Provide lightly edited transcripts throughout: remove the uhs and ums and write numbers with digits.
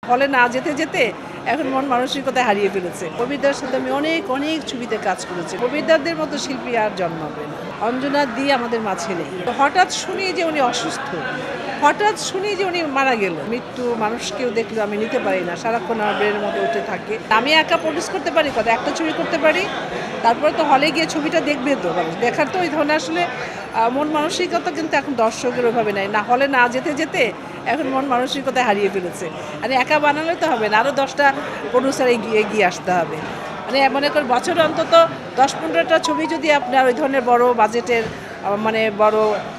হলে না যেতে যেতে এখন মন মানসিকতা হারিয়ে ফেলেছে। কবিতার সাথে আমি অনেক অনেক ছবিতে কাজ করেছি। কবিতাদের মতো শিল্পী আর জন্মাবে না। অঞ্জনা দি আমাদের মাঝে নেই। হঠাৎ শুনি যে উনি অসুস্থ, হঠাৎ শুনি যে উনি মারা গেল। মৃত্যু মানুষকেও দেখলে আমি নিতে পারি না, সারাক্ষণ আমার ব্রেনের মধ্যে উঠে থাকে। আমি একা প্রডিউস করতে পারি, কথা একটা ছবি করতে পারি, তারপরে তো হলে গিয়ে ছবিটা দেখবে তো মানুষ, দেখার তো ওই ধরনের আসলে মন মানসিকতা কিন্তু এখন দর্শকের ওইভাবে নেই না। হলে না যেতে যেতে এখন মন মানসিকতা হারিয়ে ফেলেছে। মানে একা বানালে তো হবে না, আরও 10টা প্রডিউসার এগিয়ে আসতে হবে। মানে মনে করেন বছরে অন্তত 10-15টা ছবি যদি আপনার ওই ধরনের বড় বাজেটের মানে বড়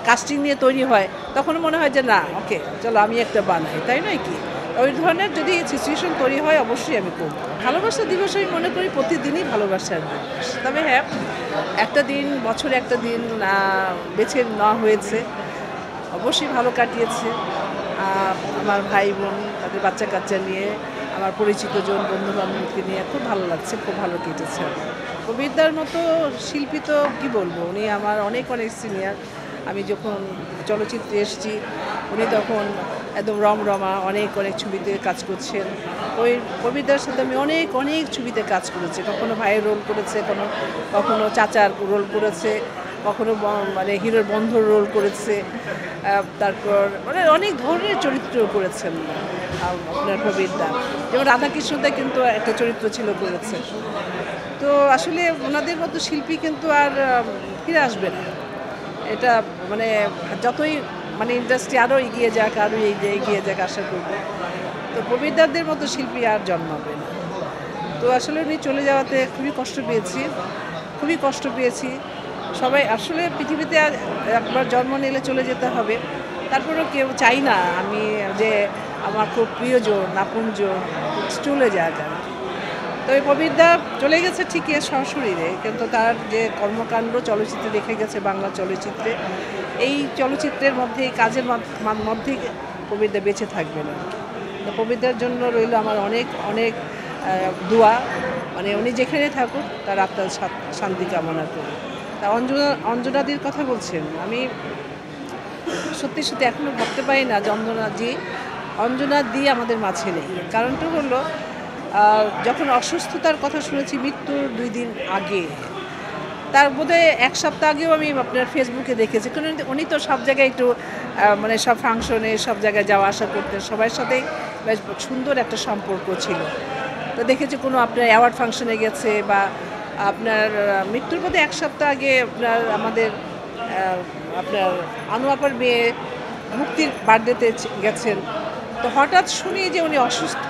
কাস্টিং নিয়ে তৈরি হয়, তখন মনে হয় যে না ওকে চলো আমি একটা বানাই, তাই নয় কি? ওই ধরনের যদি সিচুয়েশন তৈরি হয় অবশ্যই আমি করব। ভালোবাসা দিবস আমি মনে করি প্রতিদিনই ভালোবাসার দিবস। তবে হ্যাঁ, একটা দিন বছরে একটা দিন বেছে নেওয়া হয়েছে, অবশ্যই ভালো কাটিয়েছে। আমার ভাই বোন তাদের বাচ্চা কাচ্চা নিয়ে, আমার পরিচিত জন বন্ধু বান্ধবকে নিয়ে খুব ভালো লাগছে, খুব ভালো কেটেছে। কবিরদার মতো শিল্পী তো কী বলবো, উনি আমার অনেক অনেক সিনিয়র। আমি যখন চলচ্চিত্রে এসেছি উনি তখন একদম রমরমা অনেক অনেক ছবিতে কাজ করছেন। ওই কবিরদার সাথে আমি অনেক অনেক ছবিতে কাজ করেছি। কখনো ভাইয়ের রোল করেছে, কখনো চাচার রোল করেছে, কখনো মানে হিরোর বন্ধুর রোল করেছে, তারপর মানে অনেক ধরনের চরিত্র করেছেন আপনার কবিরদা। যেমন রাধাকৃষ্ণদা কিন্তু একটা চরিত্র ছিল, করেছে। তো আসলে ওনাদের মতো শিল্পী কিন্তু আর ফিরে আসবে না। এটা মানে যতই মানে ইন্ডাস্ট্রি আরও এগিয়ে যাক, আরও এগিয়ে যাক আশা করব। তো কবিরদাদের মতো শিল্পী আর জন্মাবে না। তো আসলে উনি চলে যাওয়াতে খুবই কষ্ট পেয়েছি, খুবই কষ্ট পেয়েছি। সবাই আসলে পৃথিবীতে একবার জন্ম নিলে চলে যেতে হবে, তারপরেও কেউ চাই না আমি যে আমার খুব প্রিয়জন আপনজন চলে যাক আর কি। তো এই কবিরদা চলে গেছে ঠিকই সশরীরে, কিন্তু তার যে কর্মকাণ্ড চলচ্চিত্রে দেখে গেছে, বাংলা চলচ্চিত্রে, এই চলচ্চিত্রের মধ্যে এই কাজের মধ্যেই কবিরদা বেঁচে থাকবে না। তো কবিরদার জন্য রইল আমার অনেক অনেক দোয়া, মানে উনি যেখানে থাকুক তার আত্মার শান্তি কামনা করি। তা অঞ্জনাদির কথা বলছেন, আমি সত্যি সত্যি এখনও ভাবতে পারি না যে অঞ্জনা দি আমাদের মাঝে নেই। কারণটা হলো যখন অসুস্থতার কথা শুনেছি মৃত্যুর 2 দিন আগে, তার বোধহয় 1 সপ্তাহ আগেও আমি আপনার ফেসবুকে দেখেছি, কারণ উনি তো সব জায়গায় একটু মানে সব ফাংশনে সব জায়গায় যাওয়া আসা করতেন, সবার সাথেই বেশ সুন্দর একটা সম্পর্ক ছিল। তো দেখেছি কোনো আপনার অ্যাওয়ার্ড ফাংশনে গেছে বা আপনার মৃত্যুর বোধহয় 1 সপ্তাহ আগে আমাদের আপনার আনু আপার মেয়ে মুক্তির বার্থডেতে গেছেন। তো হঠাৎ শুনি যে উনি অসুস্থ,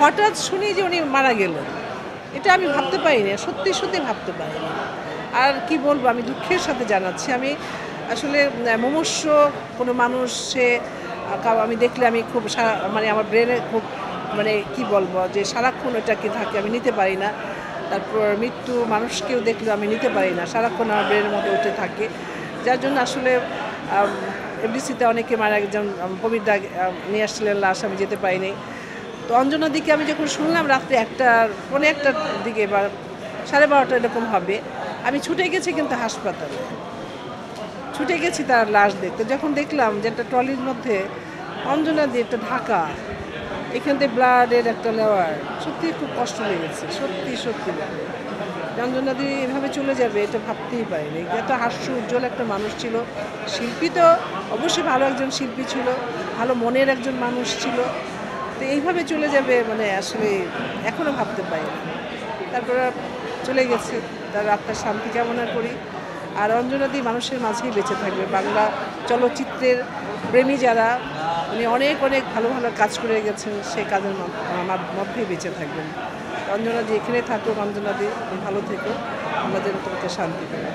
হঠাৎ শুনি যে উনি মারা গেলেন। এটা আমি ভাবতে পারিনি, সত্যি সত্যি ভাবতে পারিনি। আর কি বলবো, আমি দুঃখের সাথে জানাচ্ছি, আমি আসলে মুমূর্ষু কোনো মানুষ সে আমি দেখলে আমি খুব মানে আমার ব্রেনে খুব মানে কি বলবো যে সারাক্ষণ ওটাকে থাকে, আমি নিতে পারি না। তারপর মৃত্যু মানুষকেও দেখলে আমি নিতে পারি না, সারাক্ষণ আমার ব্রেনের মধ্যে উঠে থাকে। যার জন্য আসলে এফডিসিতে অনেকে মারা একজন কবিরদা নিয়ে আসছিলেন লাশ, আমি যেতে পারিনি। তো অঞ্জনার দিকে আমি যখন শুনলাম রাত্রে 1টার দিকে বা 12:30 এরকম হবে, আমি ছুটে গেছি কিন্তু হাসপাতালে, ছুটে গেছি তার লাশ দেখতে। যখন দেখলাম যে একটা ট্রলির মধ্যে অঞ্জনা দিয়ে একটা ঢাকা, এখান থেকে ব্লাডের একটা লেওয়ার, সত্যি খুব কষ্ট লেগেছে, সত্যি সত্যি। অঞ্জনা দি এভাবে চলে যাবে এটা ভাবতেই পারিনি। এত হাস্য উজ্জ্বল একটা মানুষ ছিল, শিল্পী তো অবশ্যই ভালো একজন শিল্পী ছিল, ভালো মনের একজন মানুষ ছিল। তো এইভাবে চলে যাবে মানে আসলে এখনও ভাবতে পারি না। তারপরে চলে গেছে, তার আত্মার শান্তি কামনা করি। আর অঞ্জনা দি মানুষের মাঝেই বেঁচে থাকবে, বাংলা চলচ্চিত্রের প্রেমী যারা, উনি অনেক অনেক ভালো ভালো কাজ করে গেছেন, সেই কাজের মধ্যেই বেঁচে থাকবেন। অঞ্জনা দি এখানে থাকুক, অঞ্জনা দি ভালো থেকো, আমাদের তোমাকে শান্তি দেবে।